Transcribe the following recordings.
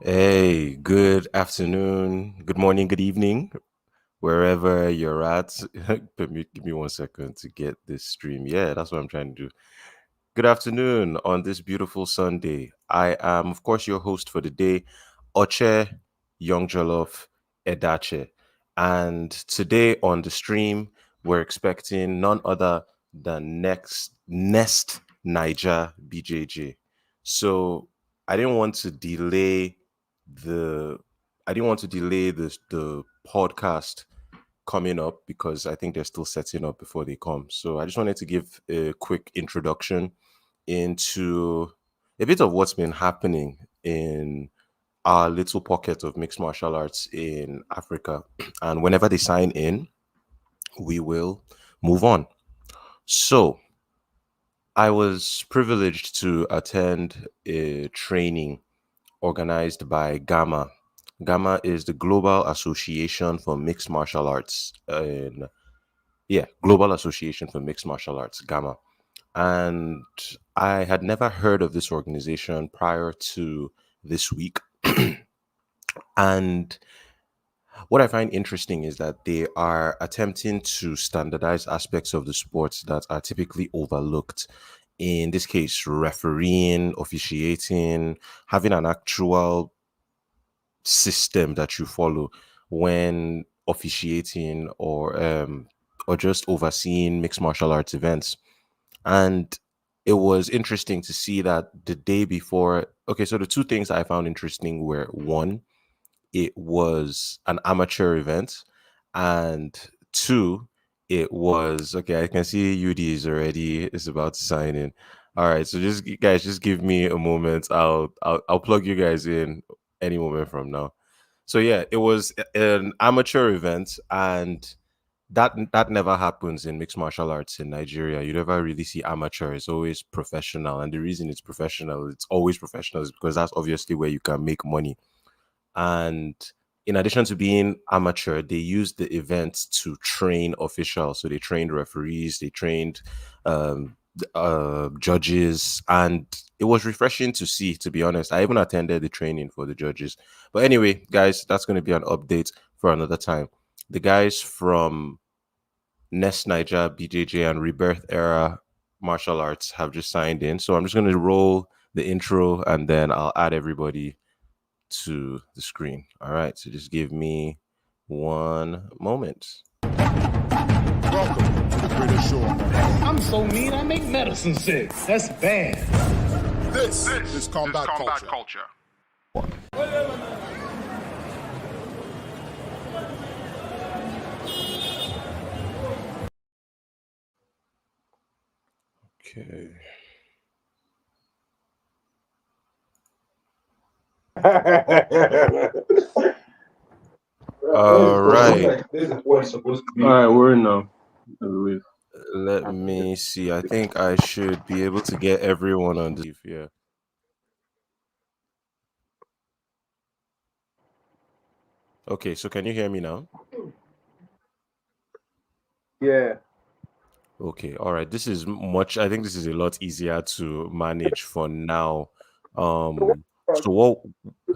Hey, good afternoon, good morning, good evening, wherever you're at. Give me 1 second to get this stream. Yeah, that's what I'm trying to do. Good afternoon on this beautiful Sunday. I am, of course, your host for the day, Oche Young Jollof Edache. And today on the stream, we're expecting none other than Nest Naija BJJ. So I didn't want to delay the I didn't want to delay the podcast coming up because I think they're still setting up before they come. So I just wanted to give a quick introduction into a bit of what's been happening in our little pocket of mixed martial arts in Africa. And whenever they sign in, we will move on. So I was privileged to attend a training organized by Gamma. Gamma is the Global Association for Mixed Martial Arts. Global Association for Mixed Martial Arts, Gamma. And I had never heard of this organization prior to this week. And what I find interesting is that they are attempting to standardize aspects of the sports that are typically overlooked. In this case, refereeing, officiating, having an actual system that you follow when officiating or just overseeing mixed martial arts events. And it was interesting to see that the day before. Okay, so the two things I found interesting were, one, it was an amateur event, and two, it was okay. I can see UD is about to sign in. All right, so just guys, just give me a moment. I'll plug you guys in any moment from now. So yeah, it was an amateur event, and that never happens in mixed martial arts in Nigeria. You never really see amateur. It's always professional, and the reason it's always professional, is because that's obviously where you can make money. And in addition to being amateur, they used the event to train officials. So they trained referees, they trained um, judges, and it was refreshing to see. To be honest, I even attended the training for the judges. But anyway, guys, that's going to be an update for another time. The guys from Nest Naija BJJ and Rebirth era martial arts have just signed in. So I'm just going to roll the intro and then I'll add everybody to the screen. All right. So just give me one moment. Welcome to the British Shore. I'm so mean, I make medicine sick. That's bad. This is combat culture. Okay. All right. All right, we're in now, I believe. Let me see. I think I should be able to get everyone on this. Yeah. Okay. So can you hear me now? Yeah. Okay. All right. I think this is a lot easier to manage for now. So what,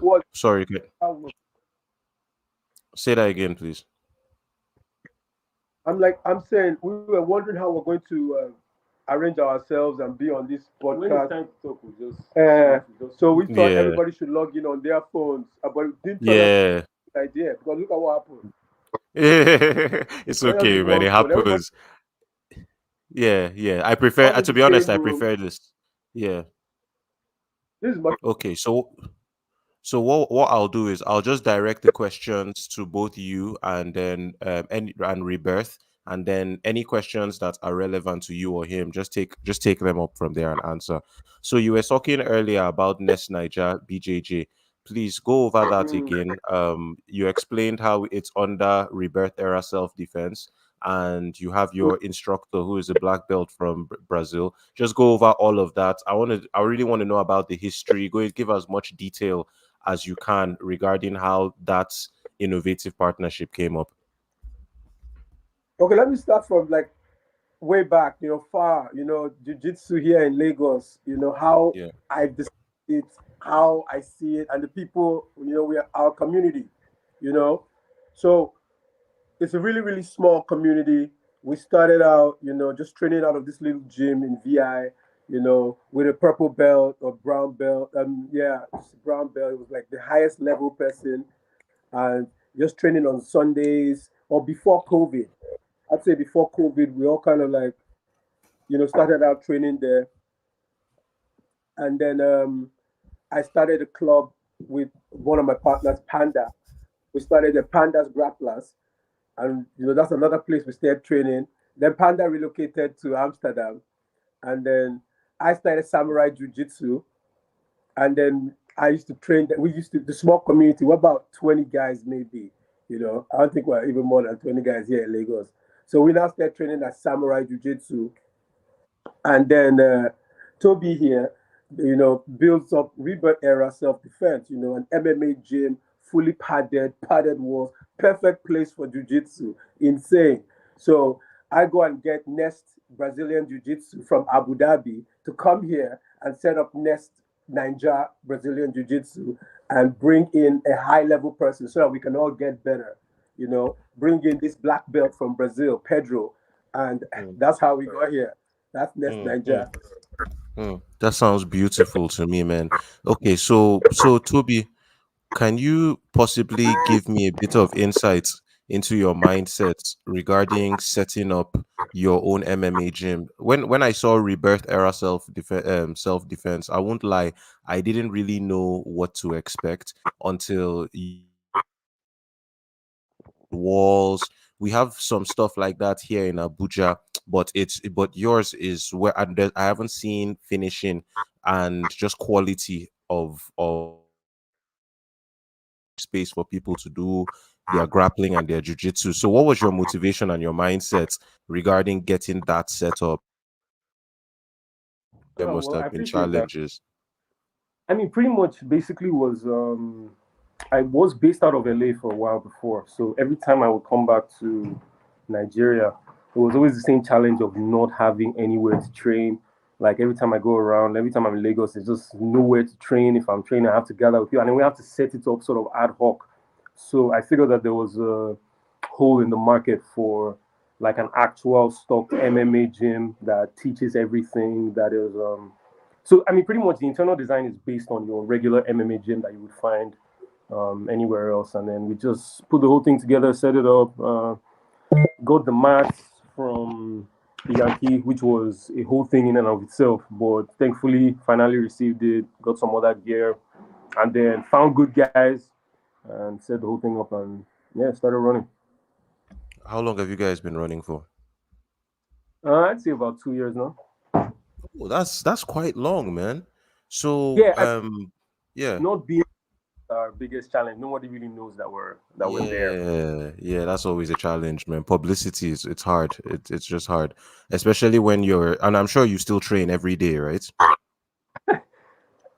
What? sorry, say that again, please. I'm saying we were wondering how we're going to arrange ourselves and be on this When it's podcast. time to talk, So we thought Yeah. everybody should log in on their phones, but it didn't turn out to Yeah. be a good idea because look at what happened. It's Let us okay, be man. It one phone. Everybody happens. Yeah, yeah. I prefer, all in to the be honest, same I room. prefer this. Yeah. This is much. Okay. So what I'll do is I'll just direct the questions to both you and then and Rebirth, and then any questions that are relevant to you or him, just take them up from there and answer. So you were talking earlier about Nest Niger BJJ. Please go over that again. You explained how it's under Rebirth era self defense, and you have your instructor who is a black belt from Brazil. Just go over all of that. I really want to know about the history. Go give as much detail as you can regarding how that innovative partnership came up. Okay, let me start from like way back, far, jiu-jitsu here in Lagos, how Yeah. I discovered it, how I see it, and the people, we are our community, you know. So it's a really, really small community. We started out, just training out of this little gym in VI, with a purple belt or brown belt. Yeah, just brown belt. It was like the highest level person, and just training on Sundays or before COVID. I'd say before COVID, we all kind of like, started out training there, and then I started a club with one of my partners, Panda. We started the Pandas Grapplers, and that's another place we started training. Then Panda relocated to Amsterdam, and then I started Samurai Jiu Jitsu, and then I used to train. We used to the small community. We're about 20 guys, maybe. I don't think we're even more than 20 guys here in Lagos. So we now started training at Samurai Jiu Jitsu, and then Toby here, builds up Rebirth era self defense. An MMA gym, fully padded walls, perfect place for jiu-jitsu. Insane. So I go and get Nest Brazilian Jiu Jitsu from Abu Dhabi to come here and set up Nest Naija Brazilian Jiu Jitsu and bring in a high level person so that we can all get better. Bring in this black belt from Brazil, Pedro, and Mm, that's how we got here. That's Nest mm, mm, Naija. That sounds beautiful to me, man. Okay, so Toby, can you possibly give me a bit of insight into your mindset regarding setting up your own MMA gym? When I saw Rebirth era self defense, I won't lie, I didn't really know what to expect until walls. We have some stuff like that here in Abuja, but yours is where I haven't seen finishing and just quality of space for people to do their grappling and their jujitsu. So, what was your motivation and your mindset regarding getting that set up? There Oh, must well, I have been appreciate that. challenges. I mean, pretty much basically was I was based out of LA for a while before. So every time I would come back to Nigeria, it was always the same challenge of not having anywhere to train. Like every time I go around, every time I'm in Lagos, there's just nowhere to train. If I'm training, I have to gather with you, and then we have to set it up sort of ad hoc. So I figured that there was a hole in the market for like an actual stock MMA gym that teaches everything that is so I mean pretty much the internal design is based on your regular MMA gym that you would find anywhere else, and then we just put the whole thing together, set it up, got the mats from Yankee, which was a whole thing in and of itself, but thankfully finally received it, got some other gear, and then found good guys and set the whole thing up, and yeah, started running. How long have you guys been running for? I'd say about 2 years now. Oh, that's quite long, man. So, Yeah, I yeah. not being our biggest challenge. Nobody really knows that we're there. Yeah, that's always a challenge, man. Publicity is it's hard. It's just hard, especially when you're. And I'm sure you still train every day, right?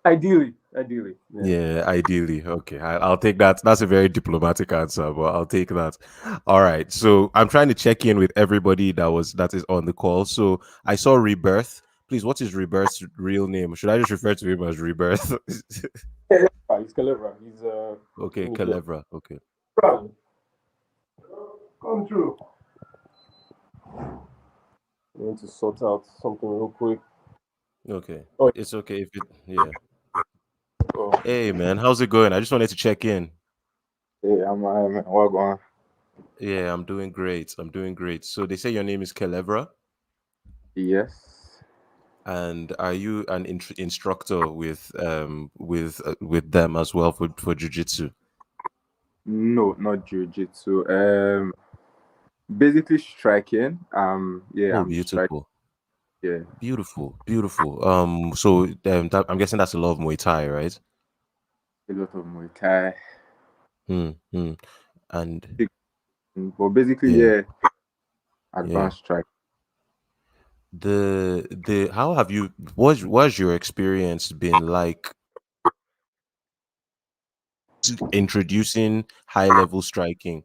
Ideally, yeah. Yeah, ideally. Okay, I'll take that. That's a very diplomatic answer, but I'll take that. All right. So I'm trying to check in with everybody that is on the call. So I saw Rebirth. Please, what is Rebirth's real name? Should I just refer to him as Rebirth? He's Kelevra. He's Okay, let me get Kelevra. Okay. come through. I need to sort out something real quick. Okay. Oh, It's okay if it. Yeah. oh. Hey, man, how's it going? I just wanted to check in. Yeah, I'm what going? Yeah, I'm doing great. I'm doing great. So they say your name is Kelevra, Yes. and are you an instructor with them as well for jujitsu? No, not jiu-jitsu. Basically striking. Yeah, Oh, I'm striking. beautiful, Yeah, beautiful, beautiful. So I'm guessing that's a lot of Muay Thai, right? a lot of Muay Thai. Hmm. And But basically, yeah, yeah, yeah. advanced strike. The how have you what's your experience been like introducing high level striking?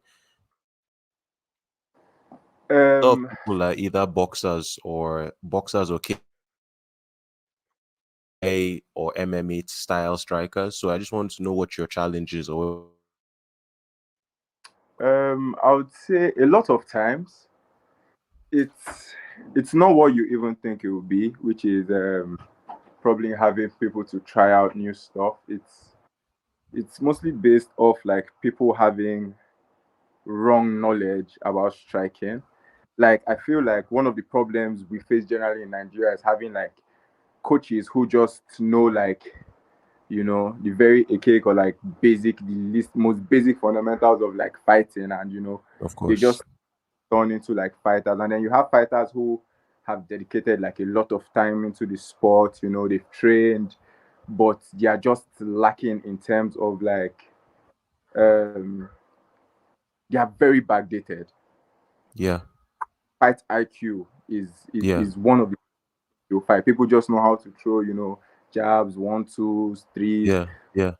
A lot of Um, people are either boxers or or MMA style strikers. So I just want to know what your challenges or I would say a lot of times it's not what you even think it will be, which is probably having people to try out new stuff. It's mostly based off like people having wrong knowledge about striking. Like I feel like one of the problems we face generally in Nigeria is having like coaches who just know like the very archaic or like basic, the least most basic fundamentals of like fighting, and of they course. just turn into like fighters. And then you have fighters who have dedicated like a lot of time into the sport, they've trained, but they are just lacking in terms of like um they are very backdated. Yeah. Fight IQ is is, Yeah. is one of the you'll fight. People just know how to throw, jabs, one, twos, threes. Yeah. Yeah.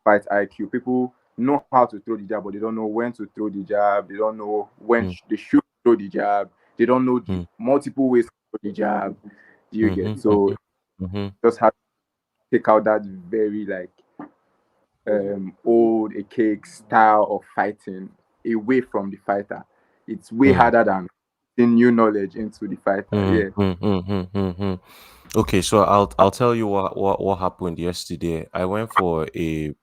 Fight IQ. People know how to throw the jab, but they don't know when to throw the jab. They don't know when Mm, they should throw the jab. They don't know the mm, multiple ways to throw the jab. Do you get? mhm, So mhm, mhm. just have to take out that very like old archaic style of fighting away from the fighter. It's way Mm, harder than putting new knowledge into the fighter. mm, Yeah. mm, mm, mm, mm, mm. Okay, so I'll tell you what happened yesterday. I went for an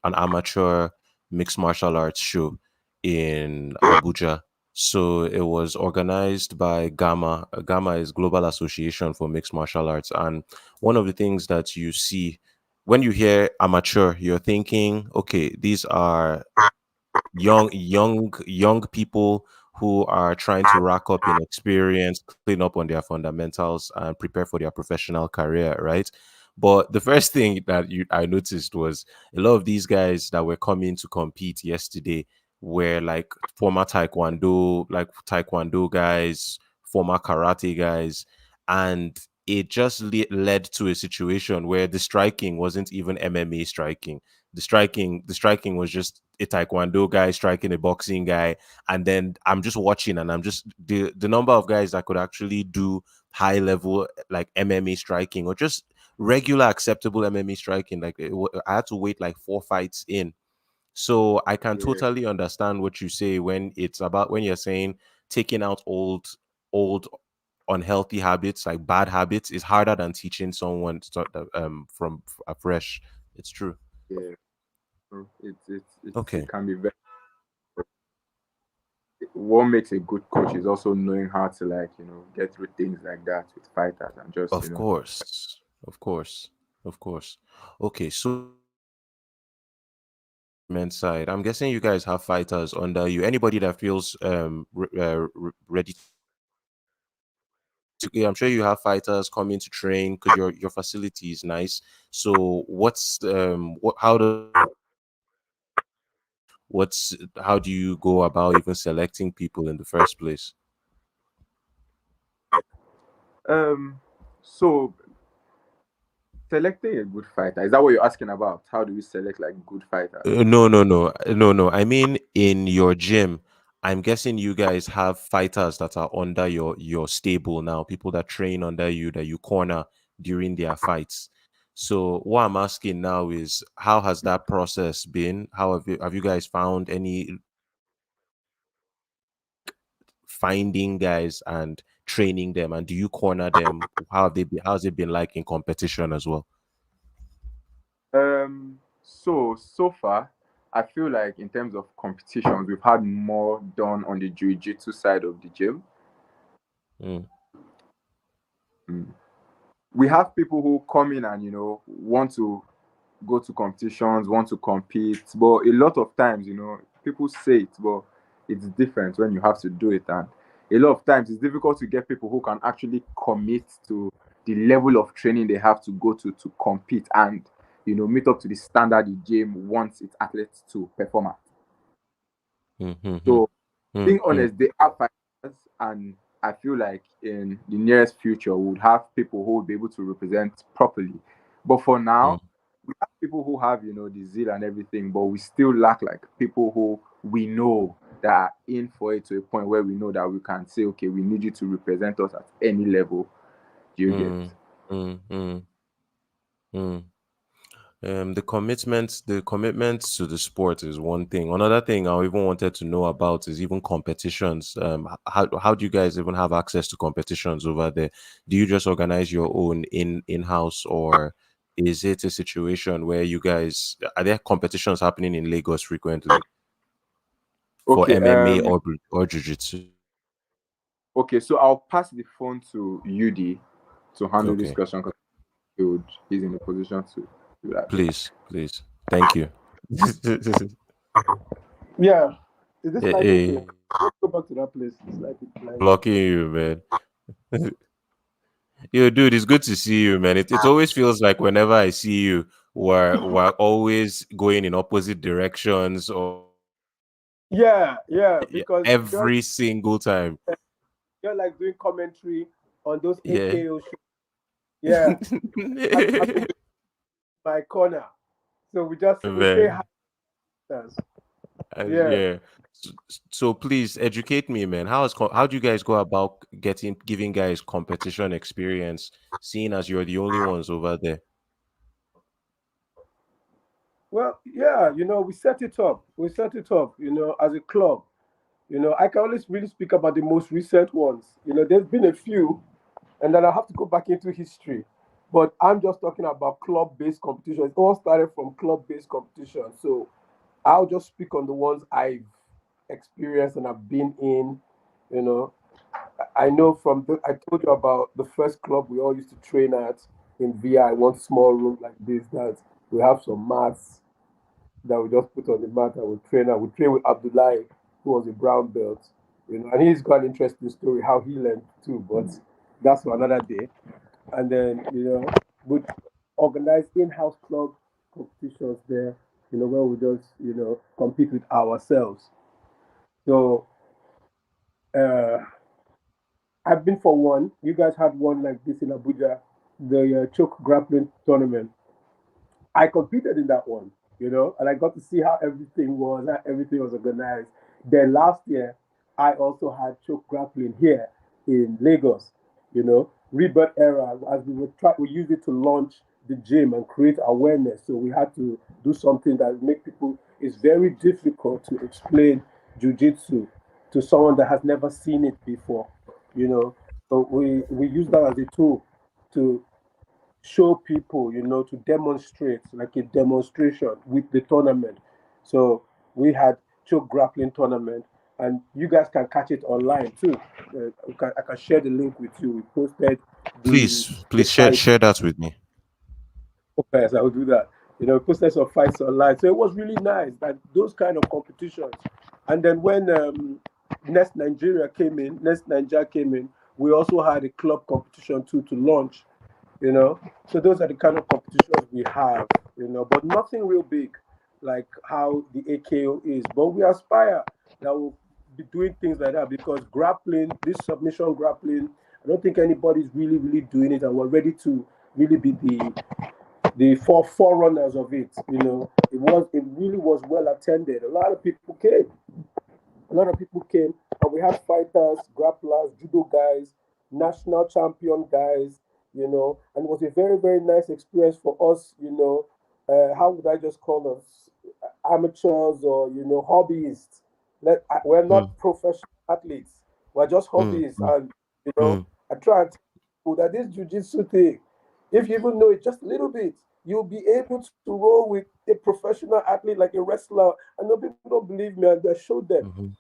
amateur mixed martial arts show in Abuja. So it was organized by Gamma. Gamma is Global Association for Mixed Martial Arts, and one of the things that you see when you hear amateur, you're thinking, okay, these are young people who are trying to rack up in experience, clean up on their fundamentals, and prepare for their professional career, right? But the first thing that I noticed was a lot of these guys that were coming to compete yesterday were like former taekwondo guys, former karate guys, and it just led to a situation where the striking wasn't even MMA striking. The striking was just a taekwondo guy striking a boxing guy, and then I'm just watching, and I'm just the number of guys that could actually do high level like MMA striking or just regular acceptable MMA striking. Like I had to wait like 4 fights in. So I can Yeah. totally understand what you say when you're saying taking out old unhealthy habits, like bad habits, is harder than teaching someone to start from afresh. It's true. Yeah. It Okay. can be very. What makes a good coach is also knowing how to like get through things like that with fighters and just Of course. Of course. Of course. Okay, so men's side, I'm guessing you guys have fighters under you. Anybody that feels ready to, yeah, I'm sure you have fighters coming to train because your facility is nice. So how do you go about even selecting people in the first place? so selecting a good fighter, is that what you're asking about? How do we select like good fighters? No, no, no, no, no. I mean, in your gym, I'm guessing you guys have fighters that are under your stable now, people that train under you that you corner during their fights. So what I'm asking now is, how has that process been? How have you guys found any finding guys and training them, and do you corner them? How's it been like in competition as well? So far I feel like in terms of competitions we've had more done on the jiu-jitsu side of the gym. Mm, Mm. We have people who come in and want to go to competitions, want to compete, but a lot of times people say it, but it's different when you have to do it. And a lot of times it's difficult to get people who can actually commit to the level of training they have to go to compete and meet up to the standard the game wants its athletes to perform at. mm, mm, mm, So mm, being mm, honest, they are fighters, and I feel like in the nearest future we would have people who will be able to represent properly. But for mm, now, we have people who have the zeal and everything, but we still lack like people who we know that are in for it to a point where we know that we can say, okay, we need you to represent us at any level. Do you get? mm, mm, mm. Mm. The commitment to the sport is one thing. Another thing I even wanted to know about is even competitions. How do you guys even have access to competitions over there? Do you just organize your own in-house, or is it a situation where you guys are there competitions happening in Lagos frequently for Okay. MMA or jiu-jitsu? Okay. So I'll pass the phone to UD to handle this Okay, question because he's in a position to do that. please, thank you. Yeah. Is this Eh, light okay? eh, Let's go back to that place. This light is blind. blocking you, man. Yo, dude, it's good to see you, man. It always feels like whenever I see you, we're always going in opposite directions, or Yeah, because every single time. you're like doing commentary on those Yeah. AKO shows. Yeah. I'm in my corner. So we say hi. Man. Yeah. Yeah. So please educate me, man. How do you guys go about giving guys competition experience, seeing as you're the only ones over there? Well, yeah, we set it up. We set it up, as a club. I can only really speak about the most recent ones. There's been a few, and then I have to go back into history. But I'm just talking about club-based competition. It all started from club-based competition. So I'll just speak on the ones I've experienced and I've been in. You know, I know I told you about the first club we all used to train at in VI, one small room like this. That we have some mats that we just put on the mat and we train. And we train with Abdullahi, who was a brown belt. And he's got an interesting story how he learned too. But that's for another day. And then we organize in-house club competitions there. Where we just compete with ourselves. So uh, I've been for one. You guys had one like this in Abuja, the choke grappling tournament. I competed in that one, and I got to see how everything was organized. Then last year, I also had choke grappling here in Lagos, Rebirth era, as we used it to launch the gym and create awareness. So we had to do something that make people, it's very difficult to explain jujitsu to someone that has never seen it before, you know. So we use that as a tool to show people, to demonstrate, like a demonstration with the tournament. So we had choke grappling tournament, and you guys can catch it online too. I can share the link with you. We posted the Please share fight. share that with me. Yes, I will do that. We posted some fights online, so it was really nice. That those kind of competitions, and then when Next Nigeria came in, we also had a club competition too to launch so those are the kind of competitions we have, but nothing real big like how the AKO is. But we aspire that we'll be doing things like that because grappling, this submission grappling, I don't think anybody's really, really doing it, and we're ready to really be the forerunners of it. It really was well attended. A lot of people came, and we had fighters, grapplers, judo guys, national champion guys, and it was a very, very nice experience for us, how would I just call us? Amateurs or, hobbyists. We're Mm, not professional athletes. We're just mm, hobbyists. mm, And, mm, I try and tell people that this jujitsu thing, if you even know it just a little bit, you'll be able to roll with a professional athlete like a wrestler. I know people don't believe me, and I showed them. mhm,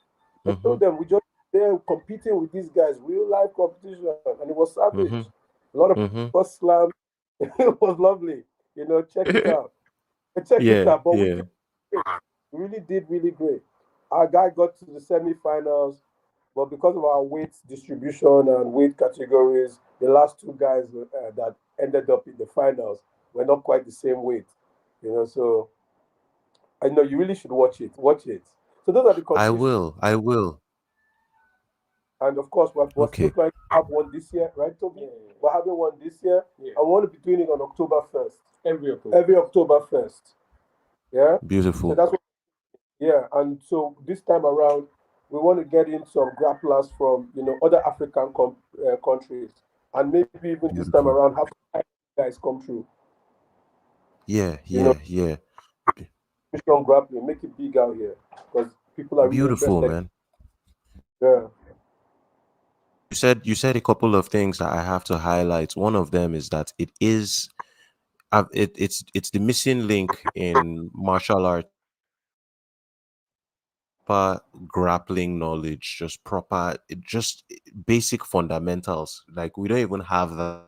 I told mhm, them we just there competing with these guys, real life competition, and it was savage. mhm, A lot of mhm. people slammed. It was lovely. Check it out. Check it Yeah, out. But yeah. we really did really great. Our guy got to the semi-finals, but because of our weight distribution and weight categories, the last two guys that ended up in the finals were not quite the same weight. So I know you really should watch it. Watch it. So those are the I competitions. will. I will. And of course, we're still Okay. trying to have one this year, right, Toby? Yeah. We're having one this year. Yeah. And we want to be doing it on October 1st. Every October 1st. Yeah. So Beautiful. that's what, yeah. And so this time around, we want to get in some grapplers from, other African countries. And maybe even this time Beautiful. around, have some guys come through. Yeah, You know, yeah, yeah. strong grappling, make it big out here because people are really Beautiful, interested. man. Yeah. You said a couple of things that I have to highlight. One of them is that it is it's the missing link in martial art, proper grappling knowledge, just proper, just basic fundamentals. Like we don't even have that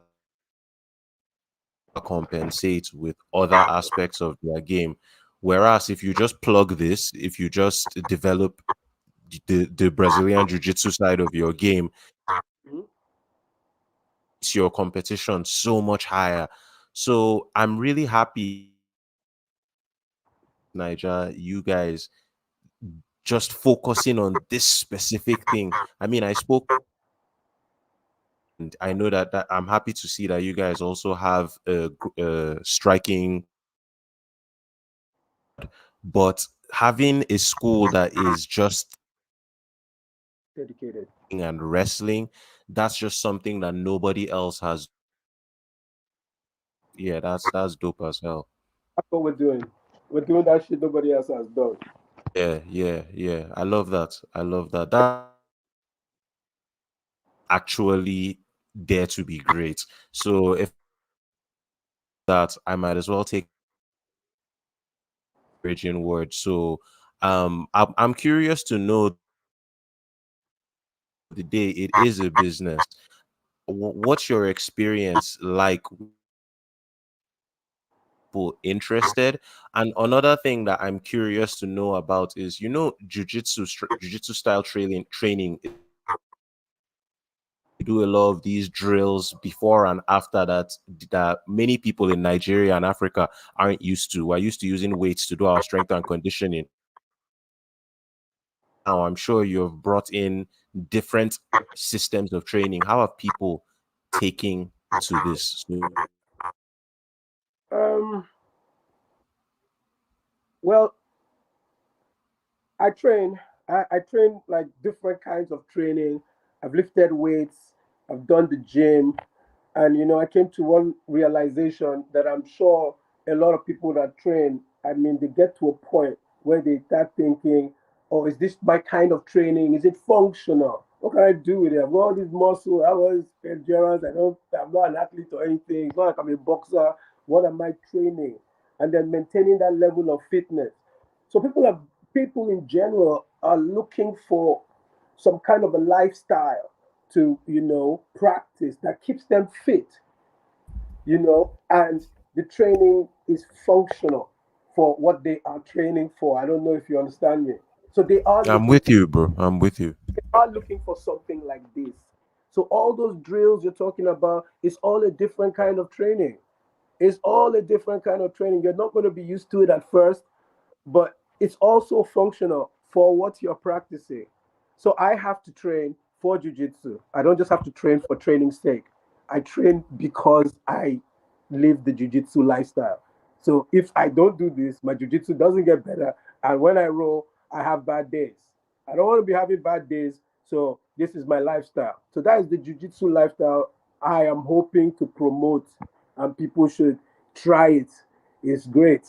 compensate with other aspects of their game. Whereas if you just plug this, if you just develop the Brazilian Jiu Jitsu side of your game, Mhm. it's your competition so much higher. So I'm really happy, Niger, you guys just focusing on this specific thing. I mean, I spoke, and I know that I'm happy to see that you guys also have striking, but having a school that is just Dedicated. and wrestling, that's just something that nobody else has. Yeah, that's dope as hell. That's what we're doing. We're doing that shit nobody else has done. Yeah, yeah, yeah. I love that. I love that. That actually dare to be great. So if that, I might as well take origin word. So I'm curious to know the day it is a business. What's your experience like? People interested, and another thing that I'm curious to know about is, jujitsu style training. You do a lot of these drills before and after that many people in Nigeria and Africa aren't used to. We're used to using weights to do our strength and conditioning. Now I'm sure you've brought in different systems of training. How are people taking to this? So, Um, well, I train. I train like different kinds of training. I've lifted weights. I've done the gym. And I came to one realization that I'm sure a lot of people that train, I mean, they get to a point where they start thinking, oh, is this my kind of training? Is it functional? What can I do with it? I've got all this muscle, I was endurance, I'm not an athlete or anything. It's not like I'm a boxer. What am I training? And then maintaining that level of fitness. So people in general are looking for some kind of a lifestyle to practice that keeps them fit, and the training is functional for what they are training for. I don't know if you understand me. So they are I'm looking with you, bro. I'm with you. for something like this. So all those drills you're talking about is all a different kind of training. It's all a different kind of training. You're not going to be used to it at first, but it's also functional for what you're practicing. So I have to train for jujitsu. I don't just have to train for training's sake. I train because I live the jujitsu lifestyle. So if I don't do this, my jujitsu doesn't get better. And when I roll, I have bad days. I don't want to be having bad days. So this is my lifestyle. So that is the jujitsu lifestyle I am hoping to promote, and people should try it. It's great.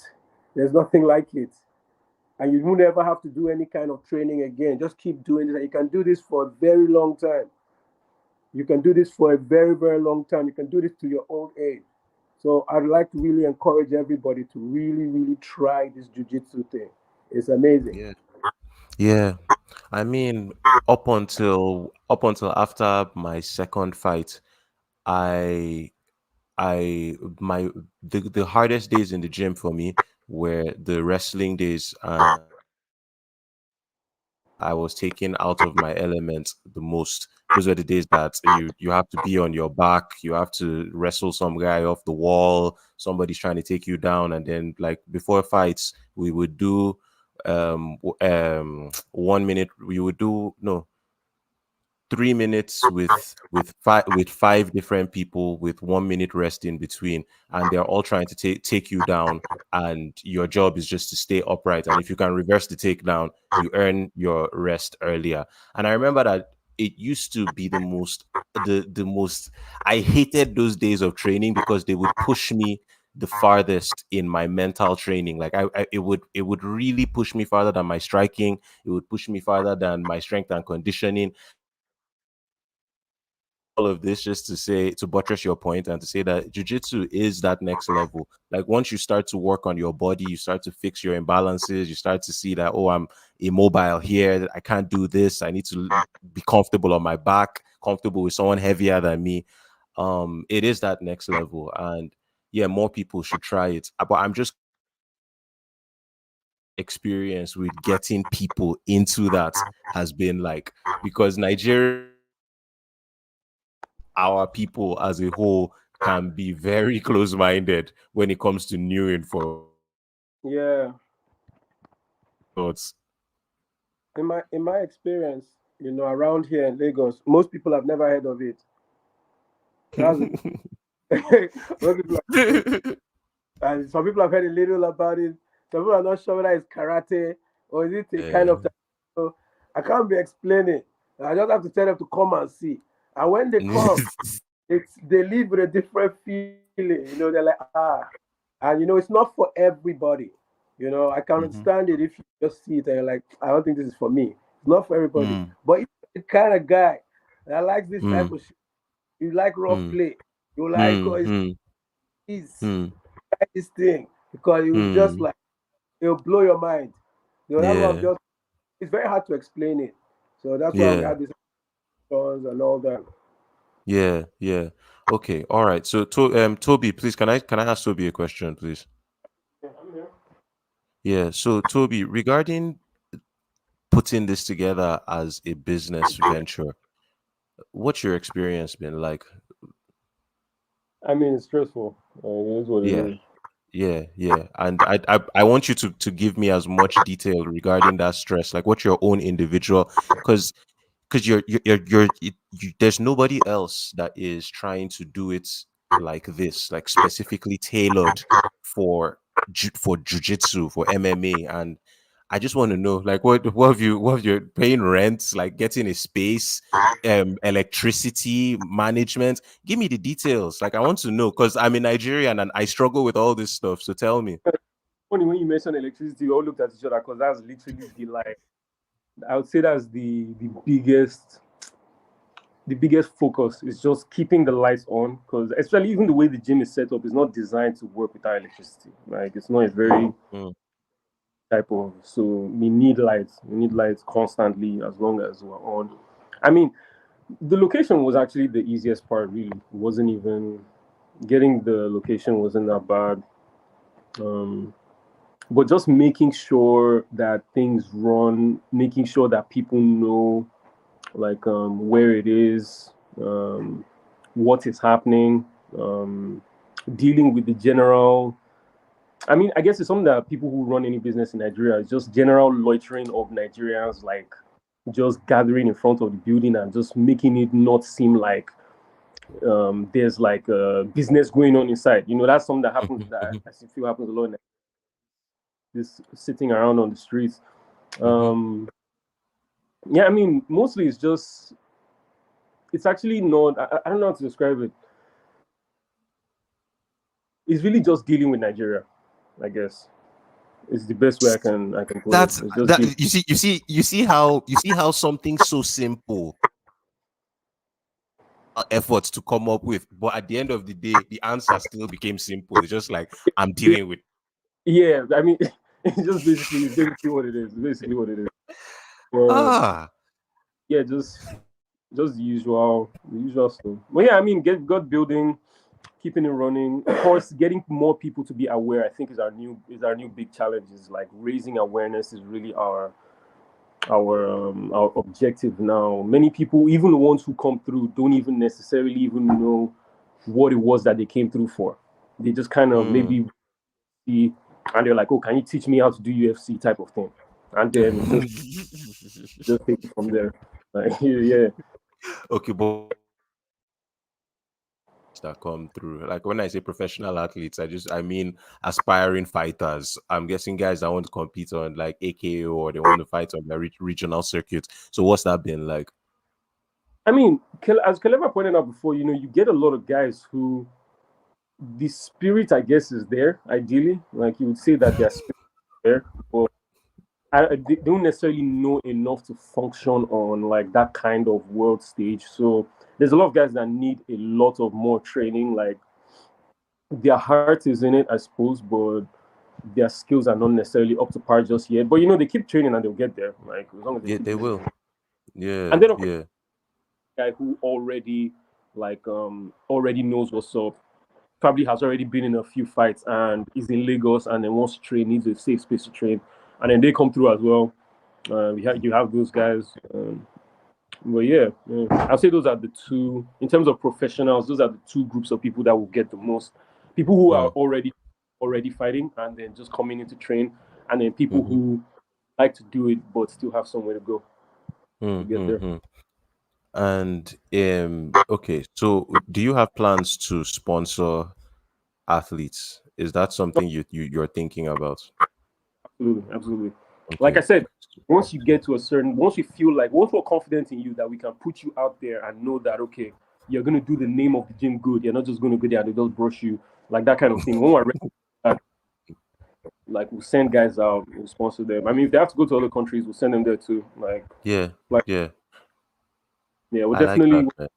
There's nothing like it, and you will never have to do any kind of training again. Just keep doing it. You can do this for a very long time. You can do this for a very, very long time. You can do this to your old age. So I'd like to really encourage everybody to really, really try this jujitsu thing. It's amazing. Yeah. Yeah. I mean, up until after my second fight, I my the hardest days in the gym for me were the wrestling days, and I was taken out of my element the most. Those were the days that you have to be on your back, you have to wrestle some guy off the wall, somebody's trying to take you down, and then like before fights, we would do 1 minute. We would do no 3 minutes with five different people with 1 minute rest in between, and they're all trying to take you down, and your job is just to stay upright, and if you can reverse the takedown, you earn your rest earlier. And I remember that it used to be the most I hated those days of training because they would push me the farthest in my mental training. Like it would really push me farther than my striking. It would push me farther than my strength and conditioning. All of this just to say, to buttress your point and to say that jiu-jitsu is that next level. Like once you start to work on your body, you start to fix your imbalances, you start to see that, oh, I'm immobile here, I can't do this, I need to be comfortable on my back, comfortable with someone heavier than me. It is that next level, and yeah, more people should try it. But I'm just experience with getting people into that has been like, because Nigeria, our people as a whole, can be very close-minded when it comes to new info. Yeah. Thoughts. In my experience, around here in Lagos, most people have never heard of it. That's most people and some people have heard a little about it. Some people are not sure whether it's karate or is it a kind Yeah. of. So I can't be explaining. I just have to tell them to come and see. And when they come, they live with a different feeling. They're like, and it's not for everybody. I can Mhm. understand it if you just see it and you're like, I don't think this is for me. It's not for everybody. Mm, But if you're the kind of guy that likes this type mm, of shit, you like rough mm, play, you like mm, mm, it's mm, this thing because you just mm. like it'll blow your mind. That's what I'm Yeah, just. It's very hard to explain it. So that's why we yeah, have these songs and all that. yeah, yeah. Okay, all right. So, Toby, please, can I ask Toby a question, please? Yeah, I'm here. Yeah. So, Toby, regarding putting this together as a business venture, what's your experience been like? I mean, it's stressful. It is what it Yeah, is. yeah, yeah. And I want you to give me as much detail regarding that stress, like what's your own individual, because there's nobody else that is trying to do it like this, like specifically tailored for for jujitsu, for MMA. And I just want to know, like, what have you paying rent, like getting a space, electricity management? Give me the details. Like, I want to know because I'm a Nigerian and I struggle with all this stuff. So tell me. Funny when you mentioned electricity, we all looked at each other because that's literally the like. I would say that's the biggest focus is just keeping the lights on because especially even the way the gym is set up is not designed to work without electricity. Like it's not a very Mm, type of so we need lights constantly as long as we're on. I mean, the location was actually the easiest part. Really, it wasn't even getting the location wasn't that bad. Um, but just making sure that things run, making sure that people know like where it is, what is happening, um, dealing with the general. I mean, I guess it's something that people who run any business in Nigeria is just general loitering of Nigerians, like just gathering in front of the building and just making it not seem like there's like a business going on inside. That's something that happens mhm, that mhm, I feel happens a lot in this sitting around on the streets. mhm. Um, yeah, I mean, mostly it's actually not. I don't know how to describe it. It's really just dealing with Nigeria, I guess. It's the best way I can put it. That's It's just that. dealing. You see how something so simple efforts to come up with, but at the end of the day, the answer still became simple. It's just like I'm Yeah, dealing with. yeah. I mean, it's basically what it is. It's basically what it is. But Ah, yeah, just the usual stuff. But yeah, I mean, get God building, keeping it running. Of course, getting more people to be aware. I think is our new big challenge. Is like raising awareness is really our objective now. Many people, even the ones who come through, don't even necessarily even know what it was that they came through for. They just kind of mm. maybe see, and they're like, "Oh, can you teach me how to do UFC type of thing?" And then just take it from there. Like, yeah, Okay, but that come through. Like when I say professional athletes, I mean aspiring fighters. I'm guessing guys that want to compete on like AKO or they want to fight on the regional circuit. So what's that been like? I mean, as Kelevra pointed out before, you get a lot of guys who the spirit, I guess, is there. Ideally, like you would say that their spirit is there, but they don't necessarily know enough to function on like that kind of world stage. So there's a lot of guys that need a lot of more training. Like their heart is in it, I suppose, but their skills are not necessarily up to par just yet. But they keep training and they'll get there. Like as long as they Yeah, keep they training. will. Yeah, And then of course, yeah. guy who already knows what's up, probably has already been in a few fights and is in Lagos and then wants to train, needs a safe space to train, and then they come through as well. You have those guys. But yeah, I'll say those are the two in terms of professionals. Those are the two groups of people that will get the most. People who are Mm, already fighting and then just coming in to train, and then people mm-hmm, who like to do it but still have somewhere to go to get there. mm-hmm. And okay, so do you have plans to sponsor athletes? Is that something you're thinking about? Absolutely, absolutely. Like Okay. I said, once you feel like, once we're confident in you that we can put you out there and know that, okay, you're going to do the name of the gym good. You're not just going to go there and they just brush you, like that kind of thing. When we're ready, like we'll send guys out, we'll sponsor them. I mean, if they have to go to other countries, we'll send them there too. Yeah, Like yeah. yeah, we'll I like that. definitely. Man.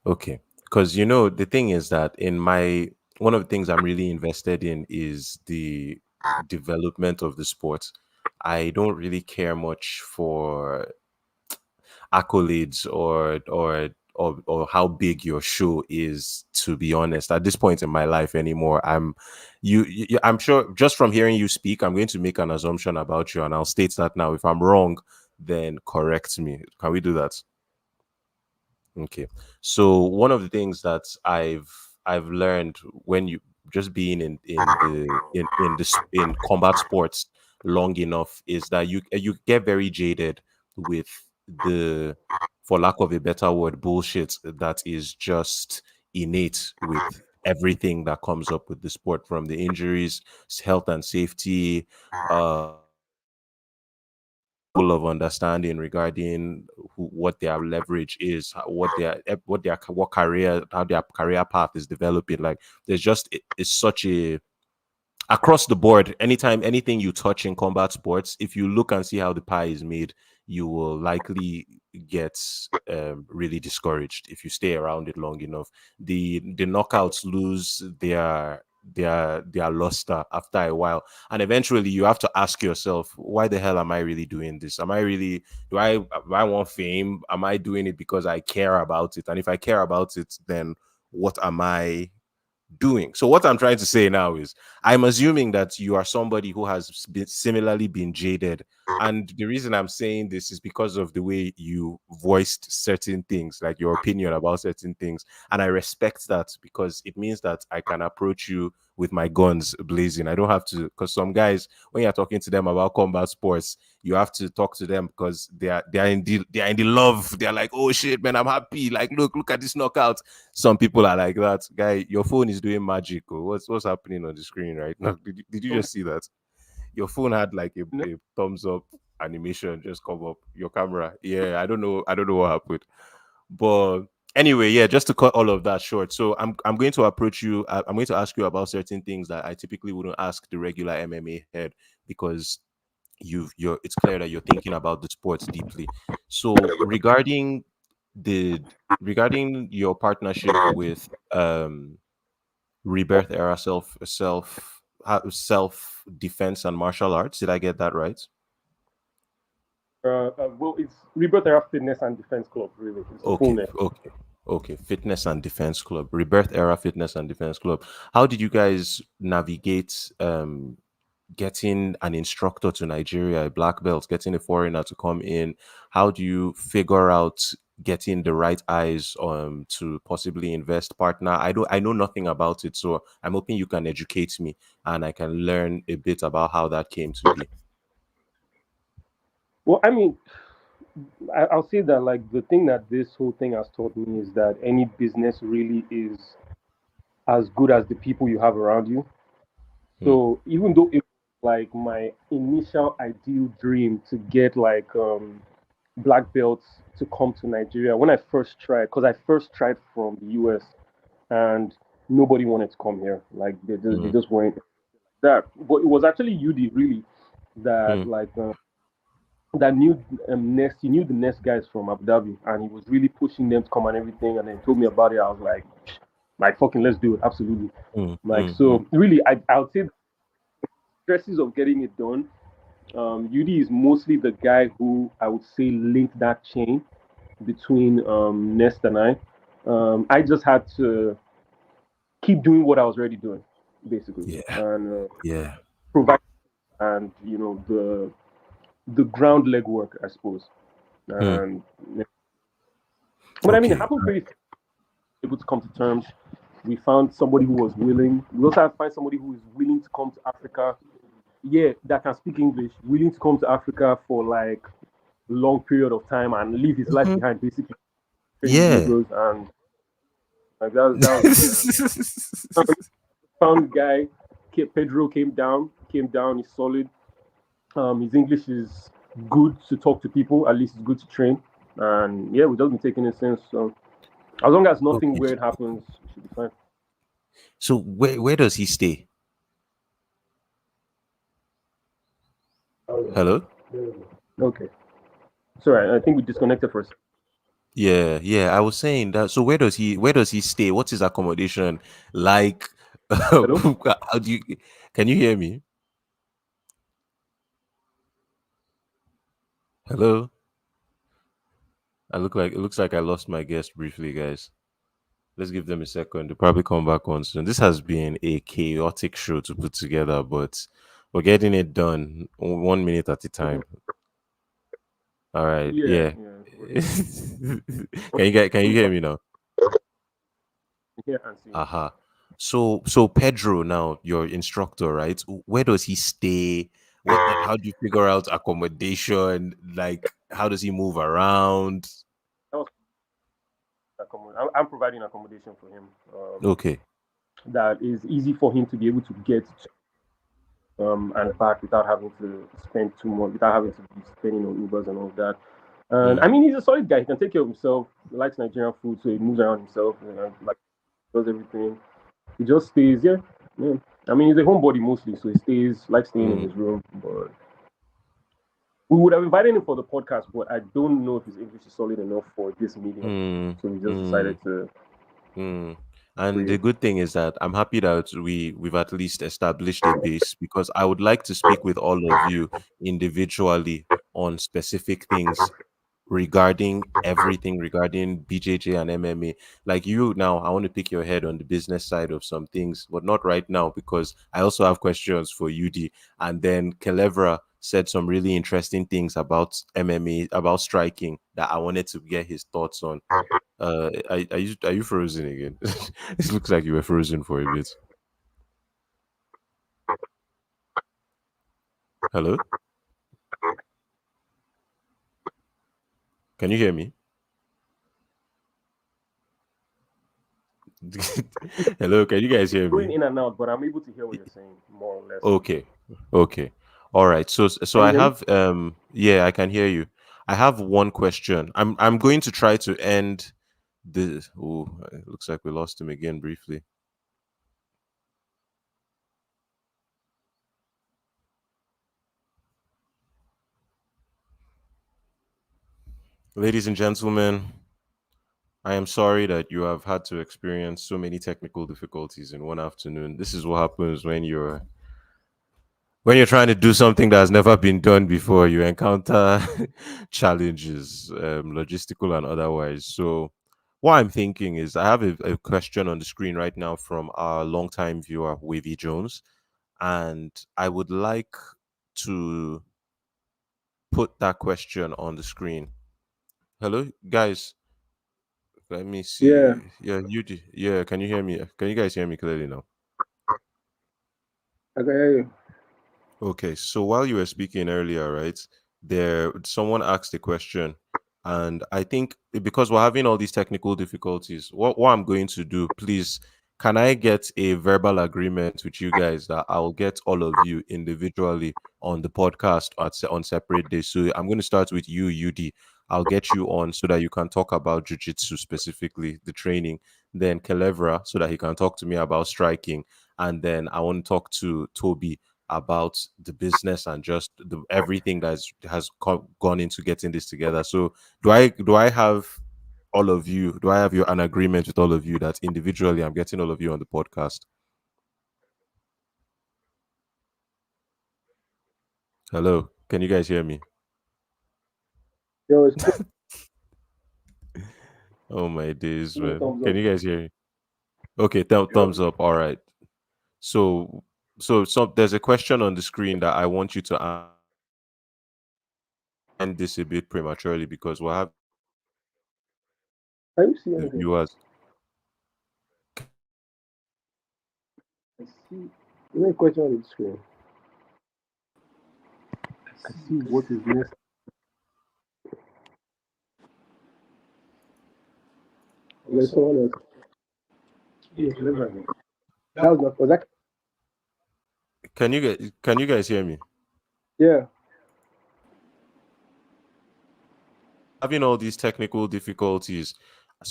Okay. Because the thing is that in my one of the things I'm really invested in is the development of the sport. I don't really care much for accolades or how big your show is, to be honest, at this point in my life anymore. I'm sure just from hearing you speak, I'm going to make an assumption about you and I'll state that now. If I'm wrong, then correct me. Can we do that? Okay. So one of the things that I've learned when you just being in combat sports long enough is that you get very jaded with the, for lack of a better word, bullshit that is just innate with everything that comes up with the sport, from the injuries, health and safety, level of understanding regarding what their leverage is, what career, how their career path is developing. Like there's just it's such a across the board. Anytime anything you touch in combat sports, if you look and see how the pie is made, you will likely get really discouraged if you stay around it long enough. The knockouts lose their luster after a while, and eventually you have to ask yourself, why the hell am I really doing this? Am I really, do I want fame? Am I doing it because I care about it? And if I care about it, then what am I doing? So what I'm trying to say now is I'm assuming that you are somebody who has similarly been jaded. And the reason I'm saying this is because of the way you voiced certain things, like your opinion about certain things. And I respect that because it means that I can approach you with my guns blazing. I don't have to, because some guys, when you're talking to them about combat sports, you have to talk to them because they are in the love. They're like, oh shit, man, I'm happy. Like, look at this knockout. Some people are like that. Guy, your phone is doing magic. Oh, what's happening on the screen right now? Did you just see that? Your phone had like a thumbs up animation just come up. Your camera. Yeah, I don't know what happened. But anyway, yeah, just to cut all of that short. So I'm going to approach you. I'm going to ask you about certain things that I typically wouldn't ask the regular MMA head, because you're it's clear that you're thinking about the sports deeply. So the regarding your partnership with Rebirth era self defense and martial arts, did I get that right? Well, it's Rebirth Era Fitness and Defense Club. Really, it's the full Okay, name. okay. Fitness and Defense Club, Rebirth era Fitness and Defense Club. How did you guys navigate getting an instructor to Nigeria, a black belt, getting a foreigner to come in? How do you figure out getting the right eyes to possibly invest partner? I know nothing about it, so I'm hoping you can educate me and I can learn a bit about how that came to be. Well, I mean, I'll say that like the thing that this whole thing has taught me is that any business really is as good as the people you have around you. Hmm. So even though it was like my initial ideal dream to get like black belts to come to Nigeria, when I first tried, because I first tried from the US, and nobody wanted to come here. Like they Mm, just weren't that. But it was actually UD really that mm, that knew Nest. He knew the Nest guys from Abu Dhabi, and he was really pushing them to come and everything. And then told me about it. I was like fucking, let's do it, absolutely. mm, Like mm, mm. so, really, I would say the stresses of getting it done. UD is mostly the guy who I would say linked that chain between Nest and I. I just had to keep doing what I was already doing, basically, Yeah, and yeah. provide and the ground legwork, I suppose. Mm, And but I mean, it okay. happened pretty able to come to terms. We found somebody who was willing. We also had to find somebody who is willing to come to Africa. Yeah, that can speak English, willing to come to Africa for like a long period of time and leave his life Mhm. behind, basically training Yeah. Negroes and like that was it. Found guy, Pedro came down. He's solid. His English is good to talk to people. At least it's good to train. And yeah, we've just been taking it since. So as long as nothing Okay. weird happens, it should be fine. So where does he stay? Hello? Okay. Sorry, I think we disconnected for a second. Yeah, yeah. I was saying that. So where does he stay? What's his accommodation like? Hello? How do you can you hear me? Hello? It looks like I lost my guest briefly, guys. Let's give them a second. They'll probably come back on soon. This has been a chaotic show to put together, but we're getting it done 1 minute at a time. All right. Yeah, Yeah. yeah. Can you hear me now? Here and see. Aha. So Pedro now, your instructor, right? Where does he stay? How do you figure out accommodation? Like how does he move around? That was I'm providing accommodation for him. Okay. That is easy for him to be able to get and back without having to spend too much, without having to be spending on Ubers and all of that. And I Mm, mean, he's a solid guy. He can take care of himself. He likes Nigerian food, so he moves around himself. Like does everything. He just stays. Yeah, yeah. I mean, he's a homebody mostly, so he stays likes staying in mm, his room. But we would have invited him for the podcast, but I don't know if his English is solid enough for this medium. mm, So we just mm, decided to mm. And the create. good thing is that I'm happy that we've at least established a base because I would like to speak with all of you individually on specific things regarding everything regarding BJJ and MMA. Like you now, I want to pick your head on the business side of some things, but not right now because I also have questions for UD. And then Kelevra said some really interesting things about MMA, about striking that I wanted to get his thoughts on. Are you frozen again? It looks like you were frozen for a bit. Hello, can you hear me? Hello, can you guys hear Going me? in and out, but I'm able to hear what you're saying more or less. Okay. Okay. All right. So Can you I hear me? have yeah, I can hear you. I have one question. I'm going to try to end this. Oh, it looks like we lost him again briefly. Ladies and gentlemen, I am sorry that you have had to experience so many technical difficulties in one afternoon. This is what happens when you're trying to do something that has never been done before. You encounter challenges, logistical and otherwise. So what I'm thinking is I have a question on the screen right now from our longtime viewer Wavy Jones, and I would like to put that question on the screen. Hello guys, let me Yeah, see. Yeah, yeah, can you hear me? Can you guys hear me clearly now? I can hear you. Okay, so while you were speaking earlier, right, there someone asked a question, and I think because we're having all these technical difficulties, what I'm going to do, please, can I get a verbal agreement with you guys that I'll get all of you individually on the podcast on separate days? So I'm going to start with you, UD. I'll get you on so that you can talk about jiu-jitsu, specifically the training. Then Kelevra, so that he can talk to me about striking. And then I want to talk to Toby about the business and just everything that has gone into getting this together. So do I have all of you? Do I have an agreement with all of you that individually I'm getting all of you on the podcast? Hello, can you guys hear me? Yo, it's cool. Oh my days, Give me a man. thumbs Can up. you guys hear me? Okay, thumbs up. All right. So, so there's a question on the screen that I want you to end this a bit prematurely because we'll have Can you see the anything? viewers. I see. Give me a question on the screen. I see what is next. There's someone else. Yeah, Kelevra. That was that. Can you guys hear me? Yeah. Having all these technical difficulties.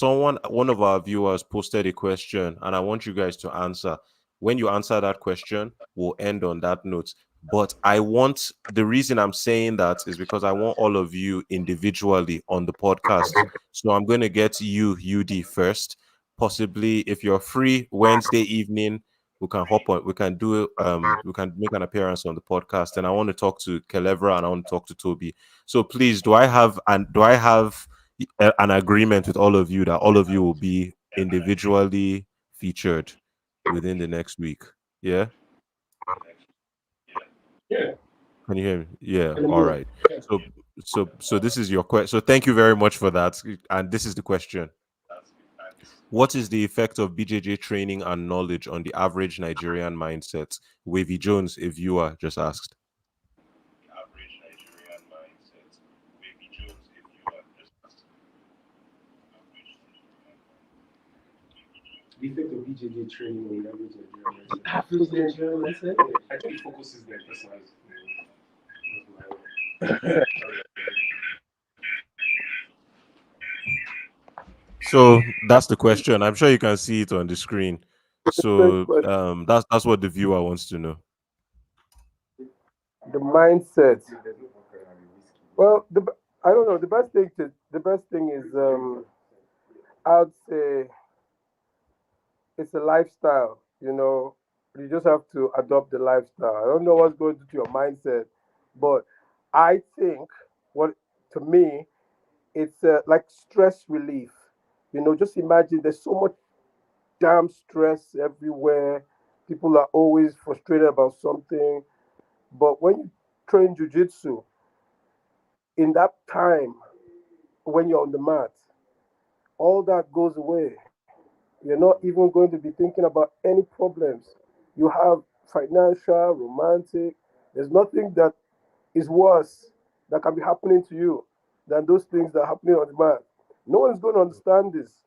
One of our viewers posted a question, and I want you guys to answer. When you answer that question, we'll end on that note. But the reason I'm saying that is because I want all of you individually on the podcast. So I'm going to get you, UD, first. Possibly, if you're free Wednesday evening, we can hop on. We can make an appearance on the podcast. And I want to talk to Kelevra and I want to talk to Toby. So please, do I have an agreement with all of you that all of you will be individually featured within the next week? Yeah. Yeah. Can you hear me? Yeah. And All more. right. So so this is your question. So thank you very much for that. And this is the question. What is the effect of BJJ training and knowledge on the average Nigerian mindset? Wavy Jones, a viewer, just asked. Average Nigerian mindset. Wavy Jones, a viewer, just asked. The effect of BJJ training on the average Nigerian mindset. Average Nigerian mindset. I think it focuses their personality. So that's the question. I'm sure you can see it on the screen. Great So question. that's what the viewer wants to know. The mindset. Well, I don't know. The best thing is I'd say it's a lifestyle. You just have to adopt the lifestyle. I don't know what's going to do to your mindset, but I think what to me it's like stress relief. Just imagine there's so much damn stress everywhere. People are always frustrated about something, but when you train jujitsu, in that time when you're on the mat, all that goes away. You're not even going to be thinking about any problems. You have financial, romantic. There's nothing that is worse that can be happening to you than those things that are happening on the mat. No one's going to understand this.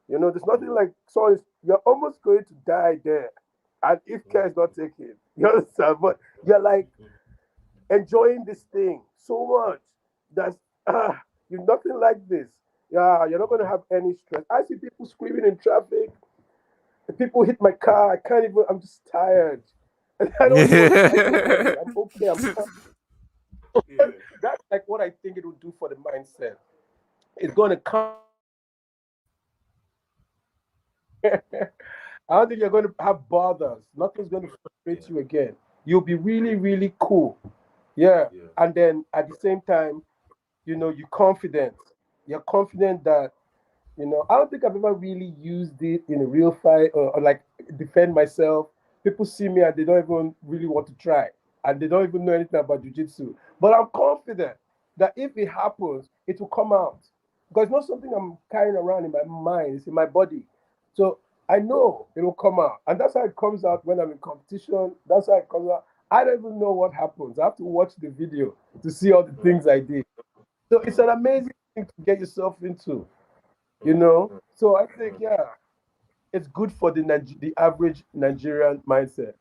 There's nothing like so you're almost going to die there. And if care is not taken, you understand? But you're like enjoying this thing so much that you're nothing like this. Yeah, you're not going to have any stress. I see people screaming in traffic. People hit my car. I can't even. I'm just tired. And I don't even. I don't care. I'm okay. That's like what I think it would do for the mindset. It's going to come. I don't think you're going to have bothers. Nothing's going to frustrate you again. You'll be really, really cool. Yeah. And then at the same time, you're confident. You're confident that, I don't think I've ever really used it in a real fight or like defend myself. People see me and they don't even really want to try. And they don't even know anything about jujitsu. But I'm confident that if it happens, it will come out. Because it's not something I'm carrying around in my mind, it's in my body. So I know it will come out. And that's how it comes out when I'm in competition. That's how it comes out. I don't even know what happens. I have to watch the video to see all the things I did. So it's an amazing thing to get yourself into. So I think, yeah, it's good for the average Nigerian mindset.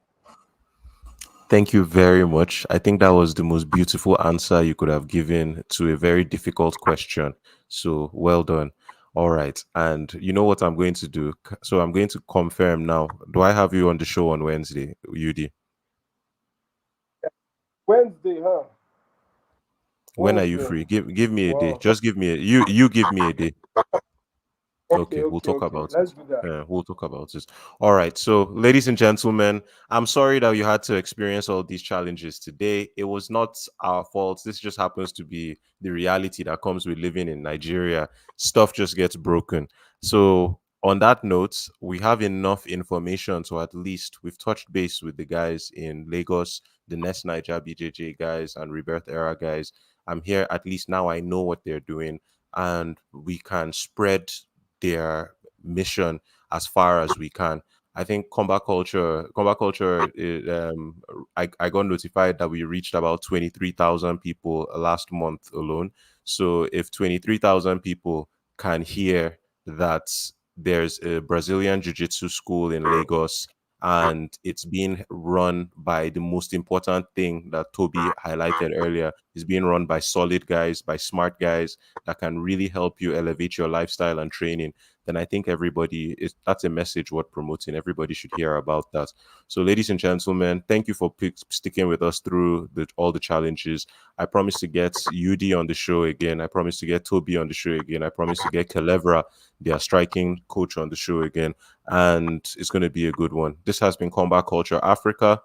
Thank you very much. I think that was the most beautiful answer you could have given to a very difficult question. So well done. All right. And you know what I'm going to do? So I'm going to confirm now. Do I have you on the show on Wednesday, UD? Wednesday, huh? When are you Wednesday. free? Give me a day. Wow. Just give me you give me a day. Okay, Okay, we'll okay, talk okay. about it. Let's do that. Yeah, we'll talk about it. All right. So, ladies and gentlemen, I'm sorry that you had to experience all these challenges today. It was not our fault. This just happens to be the reality that comes with living in Nigeria. Stuff just gets broken. So, on that note, we have enough information to at least we've touched base with the guys in Lagos, the next Naija BJJ guys and Rebirth era guys. I'm here at least now. I know what they're doing, and we can spread their mission as far as we can. I think combat culture, I got notified that we reached about 23,000 people last month alone. So if 23,000 people can hear that there's a Brazilian Jiu Jitsu school in Lagos and it's being run by the most important thing that Toby highlighted earlier, is being run by solid guys, by smart guys that can really help you elevate your lifestyle and training, then I think everybody is that's a message worth promoting. Everybody should hear about that. So, ladies and gentlemen, thank you for sticking with us through all the challenges. I promise to get UD on the show again. I promise to get Toby on the show again. I promise to get Kelevra, their striking coach, on the show again. And it's going to be a good one. This has been Combat Culture Africa.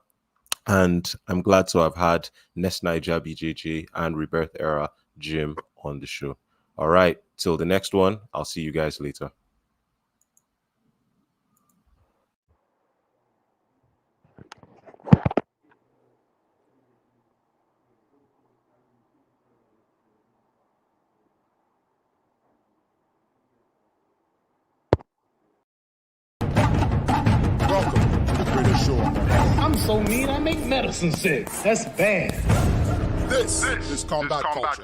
And I'm glad to have had Naija BJJ and Rebirth Era Jim on the show. All right. Till the next one, I'll see you guys later. Welcome to the British Shore. I'm so mean, I make medicine sick. That's bad. This is combat culture.